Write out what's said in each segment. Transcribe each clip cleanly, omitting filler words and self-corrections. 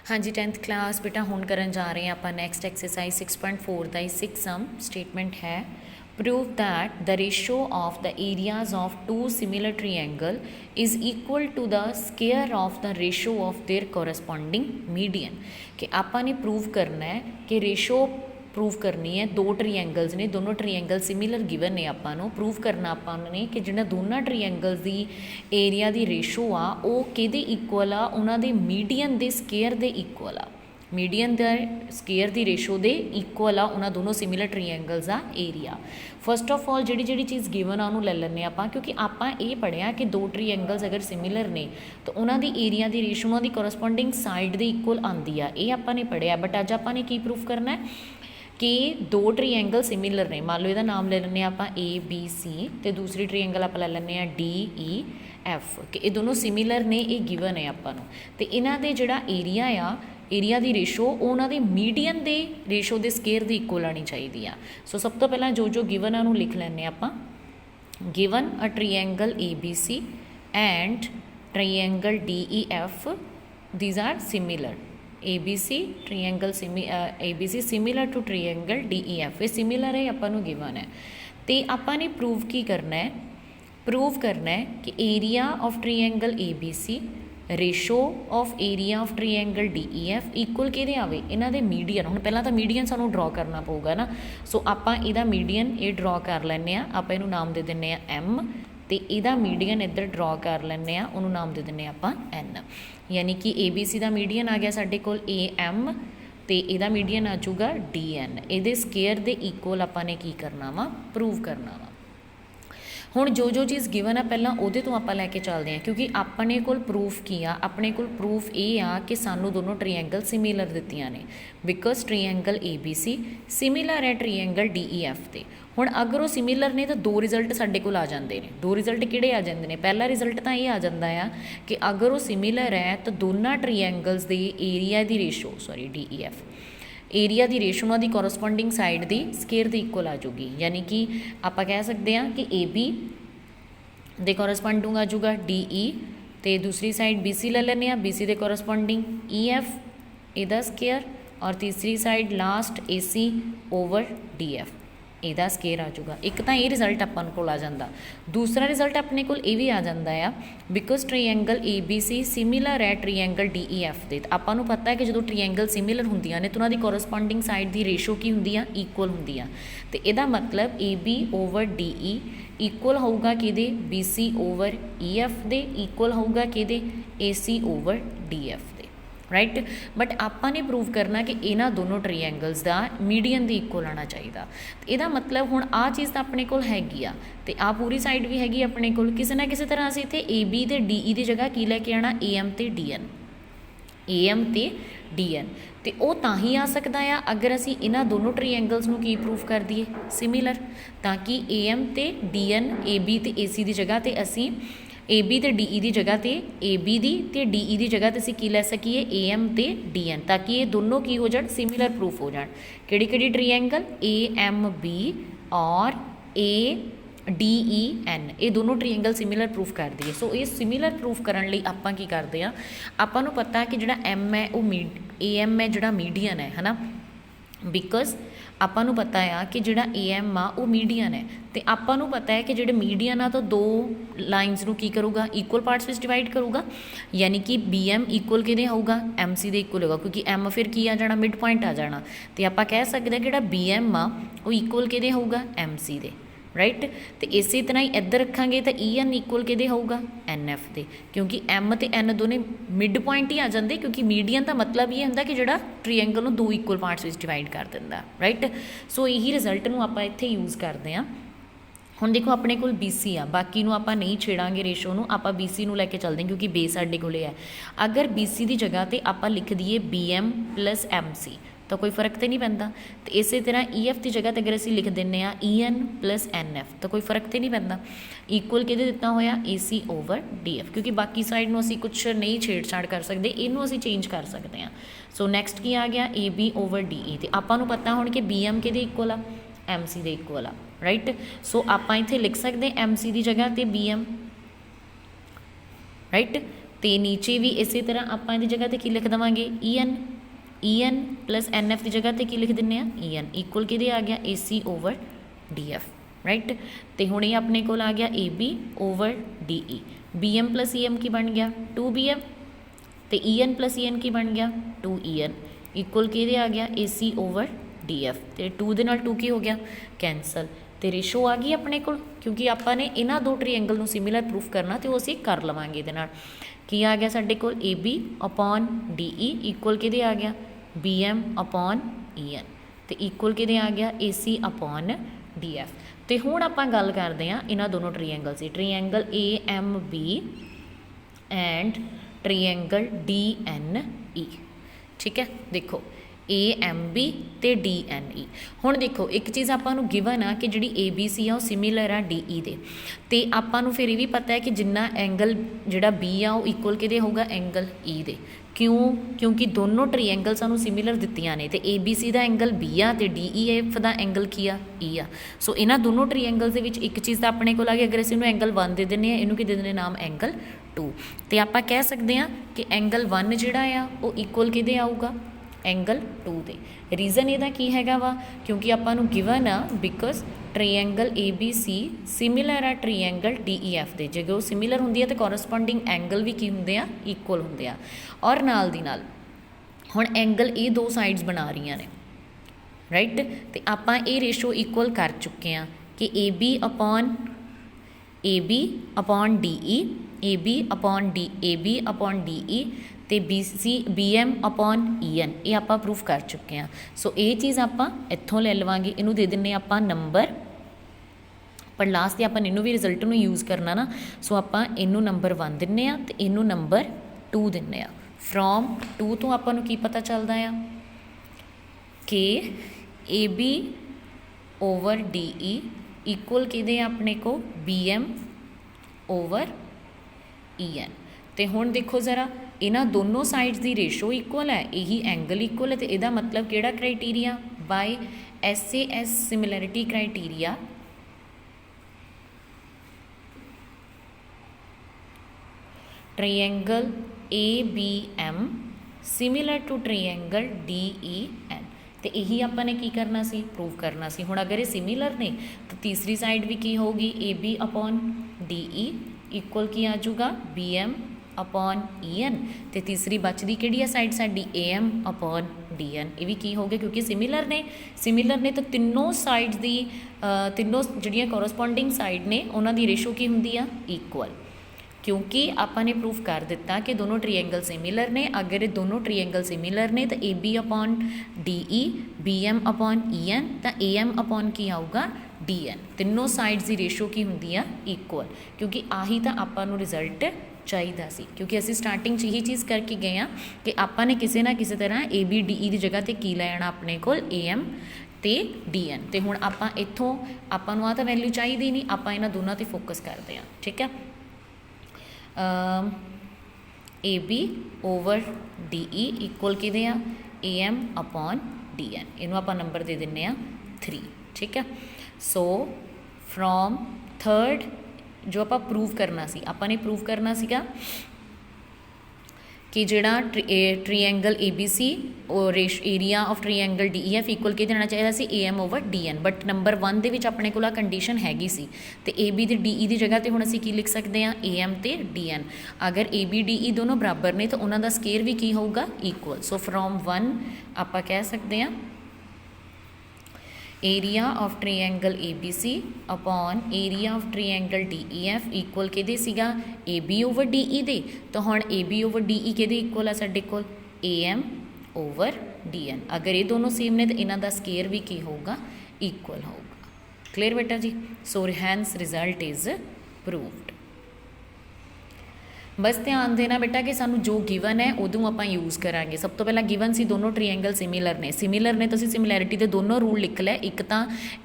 हाँ जी 10th class बेटा हुण करन जा रहे हैं आप नैक्सट एक्सरसाइज 6.4 का 6 सम स्टेटमेंट है prove that the ratio of the areas of two similar triangle is equal to the square of the ratio of their corresponding median कि आपने प्रूव करना है कि रेशो प्रूव करनी है दो ट्रीएंगल्स ने दोनों ट्रीएंगल सिमिलर गिवन ने आपां प्रूव करना आपां कि जिन्हां दोनों ट्रीएंगल्स की एरिया की रेशो आ वो किहदे इक्वल आ उन्हां दे मीडियन दे स्केयर दे इक्वल आ मीडियन द स्केयर की रेशो दे इक्वल आ उन्हां दोनों सिमिलर ट्रीएंगल्स आ एरिया। फस्ट ऑफ ऑल जी चीज़ गिवन आ उन्होंने ले लैंने आपां क्योंकि आपां ये पढ़िया कि दो ट्रीएंगल्स अगर सिमिलर ने तो उन्होंने एरिया की रेशो उन्होंने कोरस्पॉन्डिंग साइड दे इक्वल आती आ ये आपां ने पढ़िया बट अज आपां ने की प्रूफ करना है कि दो ट्रीएंगल सिमिलर ने मान लो यदा नाम ले लें आप ए बी सी तो दूसरी ट्रीएंगल आप ले लें डी ई एफ कि ये दोनों सिमिलर ने ये गिवन है आपको तो इन्हों के जोड़ा एरिया आ एरिया की रेशो उन्होंने मीडियन के रेशो के स्केयर की इक्वल आनी चाहिए आ। सो सब तो पहला जो गिवन है लिख लें आप given a triangle A B C and triangle D E F these are similar ABC triangle ABC similar to triangle DEF ये सिमिलर है अपन गिवन है तो आपने प्रूव की करना है प्रूव करना है कि area of triangle ABC ratio of area of triangle DEF equal कि आवे इन्हों के मीडियन हम पहला तो मीडियन सानू ड्रॉ करना पऊगा ना। सो आप इहदा मीडियन ये ड्रॉ कर लैंने आप इहनू नाम दे दिंने M तो यदा मीडियन इधर ड्रॉ कर लें उन्होंने नाम दे दें आप एन यानी कि ए बी सी का मीडियन आ गया साढ़े को ए एम तो यदा मीडियन आ जाऊगा डी एन ये स्केयर के इक्वल आपने की करना वा प्रूव करना वा। हुण जो चीज़ गिवन है पहला उहदे तो आप लैके चलते हैं क्योंकि अपने कोल प्रूफ की आ अपने कोल प्रूफ ये आ कि सानू दोनों ट्रीएंगल सिमिलर दित्तियां ने because triangle A B C similar है ट्रीएंगल डी ई एफ ते। हुण अगर वो सिमिलर ने तो दो रिजल्ट साडे कोल आ जाते हैं दो रिजल्ट किहड़े आ जाते हैं पहला रिजल्ट तो ये आ जाता है कि अगर वो सिमिलर है तो दोनों ट्रीएंगल्स के एरिया की ratio sorry D E F area की रेशो उन्होंने कोरस्पॉन्डिंग साइड की स्केयर की इक्वल आ जाऊगी यानी कि आप कह सकते हैं कि ए बी दे कोरस्पॉन्डिंग आ जाऊगा डी ई तो दूसरी साइड बी सी ले लें बी सी दे कोरस्पॉन्डिंग ई एफ एदा स्केयर और तीसरी side last A C over D F एदा स्केयर आ जाऊगा। एक तो ये रिजल्ट अपन को आ जाता दूसरा रिजल्ट अपने को भी आ जाता है because triangle A B C similar है ट्रीएंगल डी ई एफ के तो आपको पता है कि जो ट्रीएंगल सिमिलर होंदियां ने तो उन्होंने कोरस्पॉन्डिंग साइड की रेशो की होंदी आ इक्वल होंदी आ तो यदा मतलब A B over D E equal होगा कि B C over E F दे इक्वल होगा कि A C over D F right. But आपने प्रूव करना कि इन्ह दोनों ट्रीएंगल्स का मीडियन की इक्वल आना चाहिए तो यदा मतलब हुण आ चीज़ तो अपने को हैगी आ तो आ पूरी साइड भी हैगी अपने को किसी ना किसी तरह असीं इत्थे ए बी ते डी ई की जगह की लैके आना ए एम ते डी एन ए एम ते डी एन तो वह तां ही आ सकता है अगर असी इन्ह दोनों ट्रीएंगल्स नूं की प्रूफ कर दिए सिमिलर ताकि ए एम ते डी एन ए बी ते ए सी की जगह तो असी ए बी तो डी ई की जगह तो ए बी दी ते डी ई की जगह तो असी की लै सकीए ए एम ते डी एन ताकि ये दोनों की हो जाए सिमिलर प्रूफ हो जाए किहड़ी ट्रीएंगल ए एम बी और ए डी ई एन ये दोनों ट्रीएंगल सिमिलर प्रूफ कर दिए। सो ये सिमिलर प्रूफ करने लई आपां की करते हैं आपां नूं पता है कि जिहड़ा एम है वो ए एम है जिहड़ा मीडियन है ना बिकॉज आपां नूं पता है कि जिहड़ा ए एम आ वो मीडियन है तो आपां नूं पता है कि जिहड़े मीडियन आ तो दो लाइनस नूं की करूगा इक्वल पार्ट्स में डिवाइड करूगा यानी कि बी एम इक्वल किहदे होगा एम सी दे इक्वल होगा क्योंकि एम फिर की आ जाना मिड पॉइंट आ जाना तो आपां कह सकते हैं कि जिहड़ा बी एम आ वो इक्वल किहदे होगा एम सी दे राइट। तो इस तरह ही इधर रखांगे तो ई एन इक्वल किहदे होगा एन एफ दे क्योंकि एम तो एन दोने मिड पॉइंट ही आ जाते क्योंकि मीडियन का मतलब ये होंदा कि जिहड़ा ट्रीएंगल नूं दो इक्वल पार्ट्स में डिवाइड कर दिंदा राइट। सो यही रिजल्ट नूं आपां इत्थे यूज़ करते हैं। हुण देखो अपने कोल बी सी आ बाकी नूं आपां नहीं छेड़ांगे रेशो नूं आपां बी सी नूं लैके चलते हैं क्योंकि बेस साडे कोले है अगर बी सी की जगह तो आपां लिख दईए B M plus M C तो कोई फर्क तो नहीं पैंदा तो इस तरह ई एफ की जगह तो अगर असीं लिख दें E N plus N F तो कोई फर्क तो नहीं पैंदा इक्वल किहदे दिता होया ए सी ओवर डी एफ क्योंकि बाकी साइड में असीं कुछ नहीं छेड़छाड़ कर सकते इनू असीं चेंज कर सकते हैं। सो नैक्सट की आ गया A B over D E तो आपां नूं पता हुण कि बी एम किहदे इक्वल आ एम सी दे इक्वल आ राइट। सो आपां इत्थे लिख सकते एम सी की जगह तो बी एम राइट तो नीचे भी इस तरह आप इहदी जगह पर की लिख देवांगे E N plus N F की जगह पर की लिख दिंने ई एन इक्वल कि आ गया A C over D F right. तो हुणे अपने को आ गया A B over D E, B M plus E M की बन गया 2 बी एम, तो E N plus E N की बन गया 2 ई एन इक्वल कि आ गया A C over D F. तो 2 दे नाल 2 की हो गया कैंसल, तो रेशो आ गई अपने को, क्योंकि आपने इन्हों दो ट्रीएंगल में सिमिलर प्रूफ करना तो असी कर लवांगे ये की आ गया साढ़े को A B upon D E equal कि आ गया B M upon E N, तो इक्वल कि आ गया A C upon D F. तो हुण आपां गल करते हैं इन्हों दोनों ट्रीएंगल से, triangle A M B and triangle D N E. ठीक है, देखो ए एम बी तो डी एन ई। हुण देखो एक चीज़ आपां नूं गिवन आ कि जिहड़ी ए बी सी आ सिमिलर आ डी ई दे, ते आपां नूं फिर ये भी पता है कि जिन्ना एंगल जिहड़ा बी आ वो इक्वल किहदे होगा एंगल ई दे। क्यों? क्योंकि दोनों ट्रीएंगल सानूं सिमिलर दित्तियां ने, ते ए बी सी दा एंगल बी आ ते डी ई एफ दा एंगल की आ ई आ। सो इन्हां दोनों ट्रीएंगल्स दे विच एक चीज़ तां अपने कोल आ गई, अगर असीं इहनूं एंगल 1 दे दिंदे आ, इहनूं की दे दिंदे नाम एंगल 2, तो आपां कह सकते हैं कि एंगल 1 जिहड़ा आ वो इक्वल किहदे आऊगा एंगल 2 दे। रीजन इहदा की हैगा वा, क्योंकि आपां नूं गिवन आ because triangle A B C similar आ ट्रीएंगल डी ई एफ दे। जो सिमिलर होंदी है तो कोरसपोंडिंग एंगल भी की होंदे आ इक्वल होंदे आ। और नाल दी नाल हुण एंगल ये दो साइड्स बना रही ने राइट, तो आपां ये रेशो इक्वल कर चुके हैं कि A B upon D E, A B upon D E तो B C B M upon E N, ये आप प्रूफ कर चुके हैं। सो ये चीज़ आप इत्थों ले लवांगे, इनू दे दें आप नंबर, पर लास्ट आप इनू भी रिजल्ट में यूज़ करना ना। सो आप इनू नंबर 1 दिन्ने आ ते इनू नंबर 2 दिन्ने आ। फ्रॉम 2 तो आपको की पता चलता है कि A B over D E equal किहदे अपने को B M over E N. तो हुण देखो ज़रा इन्हां दोनों साइड्स की रेशो इक्वल है, यही एंगल इक्वल है, तो यदा मतलब किहड़ा criteria by SAS similarity criteria triangle ABM similar to triangle DEN। तो यही आपने की करना सी प्रूव करना सी। हुण अगर ये सिमिलर ने तो तीसरी साइड भी की होगी AB अपॉन DE इक्वल की आ जाऊगा BM अपॉन EN, तो तीसरी बचती कि side sari AM upon DN। ये भी की हो गया क्योंकि सिमिलर ने तो तीनों साइड्स की तीनों जिहड़ियां कोरसपोंडिंग साइड ने उन्हां दी रेशो की हुंदी आ इक्वल, क्योंकि आपने प्रूफ कर दिता कि दोनों ट्रीएंगल सिमिलर ने। अगर ये दोनों ट्रीएंगल सिमिलर ने तो AB upon DE BM upon EN तो AM अपॉन की आऊगा DN। तीनों साइड्स की रेशो की हुंदी आ इक्वल, क्योंकि आही तो आपां रिजल्ट चाहिए सी, क्योंकि असी स्टार्टिंग यही चीज़ करके गए हैं कि आपने किसी ना किसी तरह ABDE की जगह पर की लेना अपने को AM तो DN। तो हुण आपां इत्थों आपां नूं आ तां वैल्यू चाहिए नहीं, आपां इन्हां दोनों ते फोकस करते हैं। ठीक है, AB ओवर DE इक्वल कि AM अपॉन DN, इनू आप नंबर दे दें 3। ठीक है, सो फ्रॉम थर्ड जो आप प्रूव करना सी, आपने प्रूव करना सीगा कि जिहड़ा ट्रीएंगल ABC और area of triangle DEF equal कि देना चाहिए सी AM over DN। But number 1 दे विच अपने कोल कंडीशन हैगी सी, तो AB ते DE की जगह पर हुण असीं की लिख सकते हैं AM ते DN। अगर ABDE दोनों बराबर ने तो उन्हां दा स्केयर भी की होगा इक्वल। सो फ्रॉम 1 आप कह सकते हैं area of triangle ABC upon area of triangle DEF equal किहदे सीगा AB ओवर DE दे। तो हुण AB ओवर DE किहदे इक्वल है साडे कोल AM ओवर DN। अगर ये दोनों सेम ने तो इन्हां दा स्केयर भी की होगा इक्वल होगा। क्लीयर बेटा जी। So hence result is proved. बस ध्यान देना बेटा कि सानू जो गिवन है उदों आप यूज़ करांगे। सब तो पहला गिवन सी दोनों ट्रीएंगल सिमिलर ने तो सिमिलैरिटी के दोनों रूल लिख लै। एक तो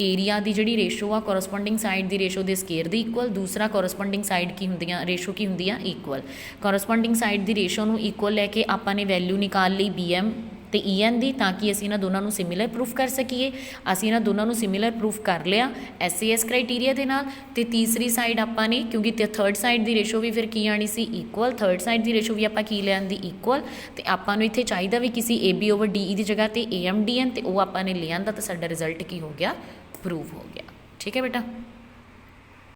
एरिया की जी रेशो आ कोरसपोंडिंग साइड की रेशो के स्केयर की इक्वल, दूसरा कोरसपोंडिंग साइड की होंदियां रेशो की होंदी आ इक्वल। कोरसपोंडिंग साइड की रेशो नूं इक्वल लैके आपने वैल्यू निकाल ली BM ਤੇ EN ਦੀ, ਤਾਂ ਕਿ ਅਸੀਂ ਇਹਨਾਂ ਦੋਨਾਂ ਨੂੰ ਸਿਮਿਲਰ ਪ੍ਰੂਫ ਕਰ ਸਕੀਏ। ਅਸੀਂ ਇਹਨਾਂ ਦੋਨਾਂ ਨੂੰ ਸਿਮਿਲਰ ਪ੍ਰੂਫ ਕਰ ਲਿਆ SAS ਕ੍ਰਾਈਟੀਰੀਆ ਦੇ ਨਾਲ। ਤੇ ਤੀਸਰੀ ਸਾਈਡ ਆਪਾਂ ਨੇ, ਕਿਉਂਕਿ ਥਰਡ ਸਾਈਡ ਦੀ ਰੇਸ਼ੋ ਵੀ ਫਿਰ ਕੀ ਆਣੀ ਸੀ, ਇਕੁਅਲ। ਥਰਡ ਸਾਈਡ ਦੀ ਰੇਸ਼ੋ ਵੀ ਆਪਾਂ ਕੀ ਲਿਆਂਦੀ, ਇਕੁਅਲ। ਤੇ ਆਪਾਂ ਨੂੰ ਇੱਥੇ ਚਾਹੀਦਾ ਵੀ ਕਿਸੇ AB/DE ਦੀ ਜਗ੍ਹਾ ਤੇ AMDN, ਤੇ ਉਹ ਆਪਾਂ ਨੇ ਲਿਆਂਦਾ ਤਾਂ ਸਾਡਾ ਰਿਜ਼ਲਟ ਕੀ ਹੋ ਗਿਆ, ਪ੍ਰੂਵ ਹੋ ਗਿਆ। ਠੀਕ ਹੈ ਬੇਟਾ।